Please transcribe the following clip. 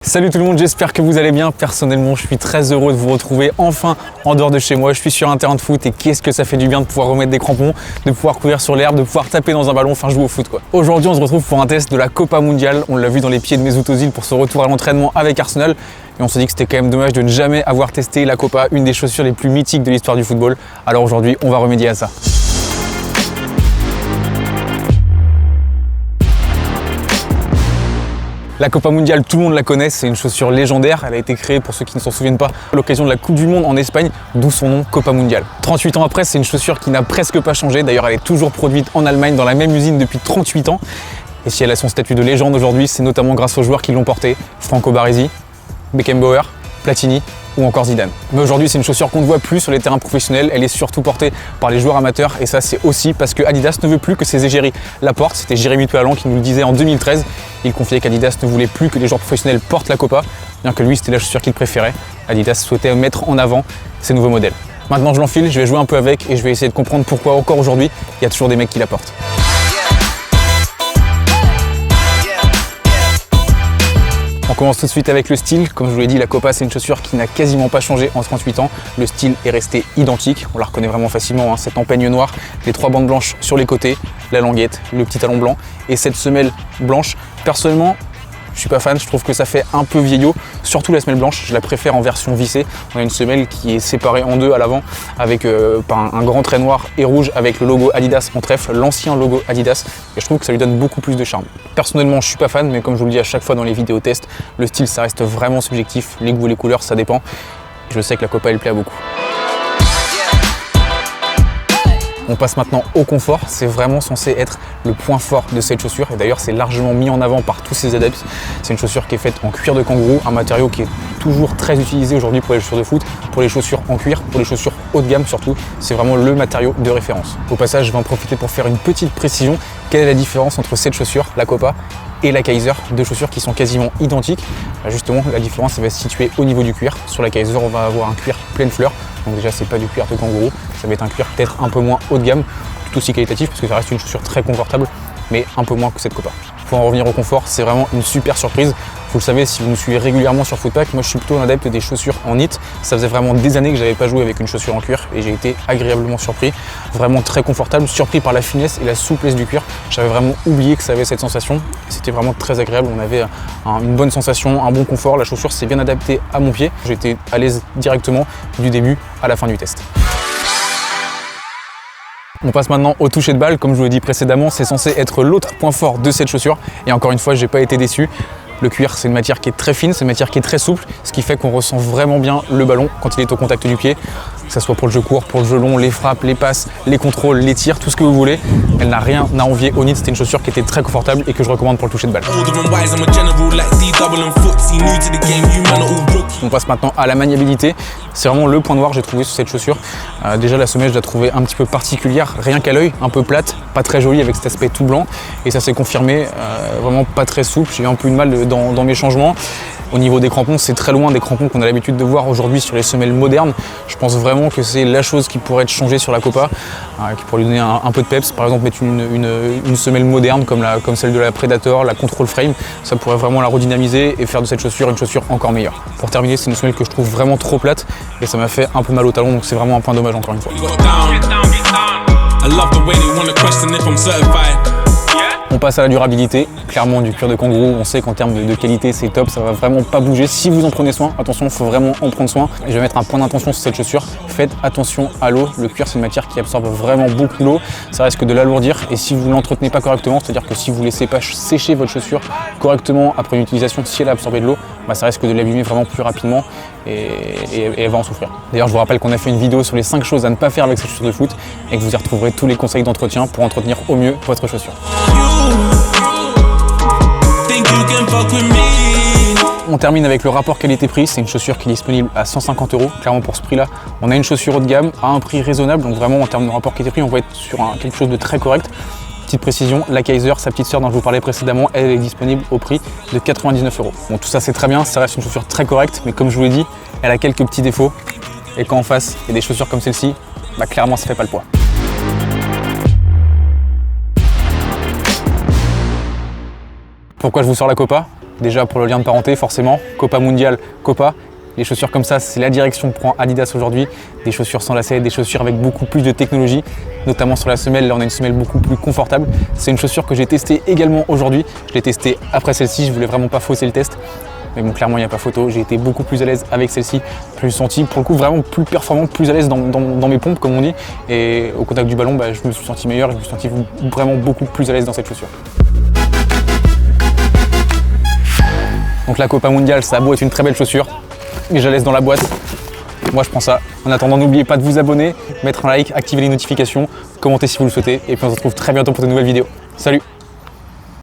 Salut tout le monde, j'espère que vous allez bien. Personnellement, je suis très heureux de vous retrouver enfin en dehors de chez moi. Je suis sur un terrain de foot et qu'est-ce que ça fait du bien de pouvoir remettre des crampons, de pouvoir courir sur l'herbe, de pouvoir taper dans un ballon, enfin jouer au foot quoi. Aujourd'hui, on se retrouve pour un test de la Copa Mundial. On l'a vu dans les pieds de Mesut Özil pour son retour à l'entraînement avec Arsenal. Et on s'est dit que c'était quand même dommage de ne jamais avoir testé la Copa, une des chaussures les plus mythiques de l'histoire du football. Alors aujourd'hui, on va remédier à ça. La Copa Mundial, tout le monde la connaît, c'est une chaussure légendaire. Elle a été créée, pour ceux qui ne s'en souviennent pas, à l'occasion de la Coupe du Monde en Espagne, d'où son nom Copa Mundial. 38 ans après, c'est une chaussure qui n'a presque pas changé. D'ailleurs, elle est toujours produite en Allemagne, dans la même usine depuis 38 ans. Et si elle a son statut de légende aujourd'hui, c'est notamment grâce aux joueurs qui l'ont portée. Franco Baresi, Beckenbauer, Platini ou encore Zidane. Mais aujourd'hui, c'est une chaussure qu'on ne voit plus sur les terrains professionnels. Elle est surtout portée par les joueurs amateurs. Et ça, c'est aussi parce que Adidas ne veut plus que ses égéries la portent. C'était Jérémy Péalan qui nous le disait en 2013. Il confiait qu'Adidas ne voulait plus que les joueurs professionnels portent la Copa, bien que lui, c'était la chaussure qu'il préférait. Adidas souhaitait mettre en avant ces nouveaux modèles. Maintenant, je l'enfile, je vais jouer un peu avec et je vais essayer de comprendre pourquoi encore aujourd'hui, il y a toujours des mecs qui la portent. On commence tout de suite avec le style. Comme je vous l'ai dit, la Copa, c'est une chaussure qui n'a quasiment pas changé en 38 ans. Le style est resté identique. On la reconnaît vraiment facilement, hein. Cette empeigne noire, les trois bandes blanches sur les côtés, la languette, le petit talon blanc et cette semelle blanche. Personnellement, je suis pas fan, je trouve que ça fait un peu vieillot, surtout la semelle blanche, je la préfère en version vissée. On a une semelle qui est séparée en deux à l'avant avec un grand trait noir et rouge avec le logo Adidas en trèfle, l'ancien logo Adidas, et je trouve que ça lui donne beaucoup plus de charme. Personnellement, je suis pas fan, mais comme je vous le dis à chaque fois dans les vidéos tests, le style ça reste vraiment subjectif, les goûts et les couleurs ça dépend. Je sais que la Copa elle plaît à beaucoup. On passe maintenant au confort, c'est vraiment censé être le point fort de cette chaussure et d'ailleurs c'est largement mis en avant par tous ses adeptes. C'est une chaussure qui est faite en cuir de kangourou, un matériau qui est toujours très utilisé aujourd'hui pour les chaussures de foot, pour les chaussures en cuir, pour les chaussures haut de gamme surtout, c'est vraiment le matériau de référence. Au passage, je vais en profiter pour faire une petite précision. Quelle est la différence entre cette chaussure, la Copa, et la Kaiser, deux chaussures qui sont quasiment identiques? Justement, la différence elle va se situer au niveau du cuir. Sur la Kaiser, on va avoir un cuir pleine fleur. Donc déjà, c'est pas du cuir de kangourou, ça va être un cuir peut-être un peu moins haut de gamme, tout aussi qualitatif parce que ça reste une chaussure très confortable, mais un peu moins que cette Copa. Pour en revenir au confort, c'est vraiment une super surprise. Vous le savez, si vous nous suivez régulièrement sur Footpack, moi je suis plutôt un adepte des chaussures en knit. Ça faisait vraiment des années que j'avais pas joué avec une chaussure en cuir et j'ai été agréablement surpris. Vraiment très confortable, surpris par la finesse et la souplesse du cuir. J'avais vraiment oublié que ça avait cette sensation. C'était vraiment très agréable, on avait une bonne sensation, un bon confort. La chaussure s'est bien adaptée à mon pied. J'étais à l'aise directement du début à la fin du test. On passe maintenant au toucher de balle. Comme je vous l'ai dit précédemment, c'est censé être l'autre point fort de cette chaussure. Et encore une fois, j'ai pas été déçu. Le cuir, c'est une matière qui est très fine, c'est une matière qui est très souple, ce qui fait qu'on ressent vraiment bien le ballon quand il est au contact du pied. Que ce soit pour le jeu court, pour le jeu long, les frappes, les passes, les contrôles, les tirs, tout ce que vous voulez. Elle n'a rien à envier au knit. C'était une chaussure qui était très confortable et que je recommande pour le toucher de balle. On passe maintenant à la maniabilité. C'est vraiment le point noir, j'ai trouvé sur cette chaussure. Déjà la semelle, je la trouvais un petit peu particulière, rien qu'à l'œil, un peu plate, pas très jolie avec cet aspect tout blanc. Et ça s'est confirmé, vraiment pas très souple. J'ai eu un peu de mal dans mes changements. Au niveau des crampons, c'est très loin des crampons qu'on a l'habitude de voir aujourd'hui sur les semelles modernes. Je pense vraiment que c'est la chose qui pourrait être changée sur la Copa, qui pourrait lui donner un peu de peps. Par exemple, mettre une semelle moderne comme celle de la Predator, la Control Frame. Ça pourrait vraiment la redynamiser et faire de cette chaussure une chaussure encore meilleure. Pour terminer, c'est une semelle que je trouve vraiment trop plate et ça m'a fait un peu mal au talon, donc c'est vraiment un point dommage encore une fois. On passe à la durabilité, clairement du cuir de kangourou, on sait qu'en termes de qualité c'est top, ça va vraiment pas bouger si vous en prenez soin. Attention, il faut vraiment en prendre soin. Et je vais mettre un point d'attention sur cette chaussure, faites attention à l'eau, le cuir c'est une matière qui absorbe vraiment beaucoup l'eau, ça risque de l'alourdir et si vous ne l'entretenez pas correctement, c'est-à-dire que si vous ne laissez pas sécher votre chaussure correctement après une utilisation, si elle a absorbé de l'eau, ça risque de l'abîmer vraiment plus rapidement et elle va en souffrir. D'ailleurs, je vous rappelle qu'on a fait une vidéo sur les 5 choses à ne pas faire avec cette chaussure de foot et que vous y retrouverez tous les conseils d'entretien pour entretenir au mieux votre chaussure. On termine avec le rapport qualité-prix. C'est une chaussure qui est disponible à 150 €. Clairement, pour ce prix-là, on a une chaussure haut de gamme à un prix raisonnable. Donc vraiment, en termes de rapport qualité-prix, on va être sur quelque chose de très correct. Petite précision, la Kaiser, sa petite sœur dont je vous parlais précédemment, elle est disponible au prix de 99 €. Bon, tout ça c'est très bien, ça reste une chaussure très correcte, mais comme je vous l'ai dit, elle a quelques petits défauts. Et quand en face, il y a des chaussures comme celle-ci, clairement ça fait pas le poids. Pourquoi je vous sors la Copa? Déjà pour le lien de parenté, forcément, Copa Mundial, Copa. Les chaussures comme ça, c'est la direction que prend Adidas aujourd'hui. Des chaussures sans lacets, des chaussures avec beaucoup plus de technologie, notamment sur la semelle. Là, on a une semelle beaucoup plus confortable. C'est une chaussure que j'ai testée également aujourd'hui. Je l'ai testée après celle-ci, je voulais vraiment pas fausser le test. Mais bon, clairement, il n'y a pas photo. J'ai été beaucoup plus à l'aise avec celle-ci, plus senti, pour le coup, vraiment plus performant, plus à l'aise dans mes pompes, comme on dit. Et au contact du ballon, je me suis senti meilleur, je me suis senti vraiment beaucoup plus à l'aise dans cette chaussure. Donc la Copa Mundial, ça a beau être une très belle chaussure, mais je la laisse dans la boîte. Moi je prends ça. En attendant, n'oubliez pas de vous abonner, mettre un like, activer les notifications, commenter si vous le souhaitez. Et puis on se retrouve très bientôt pour de nouvelles vidéos. Salut!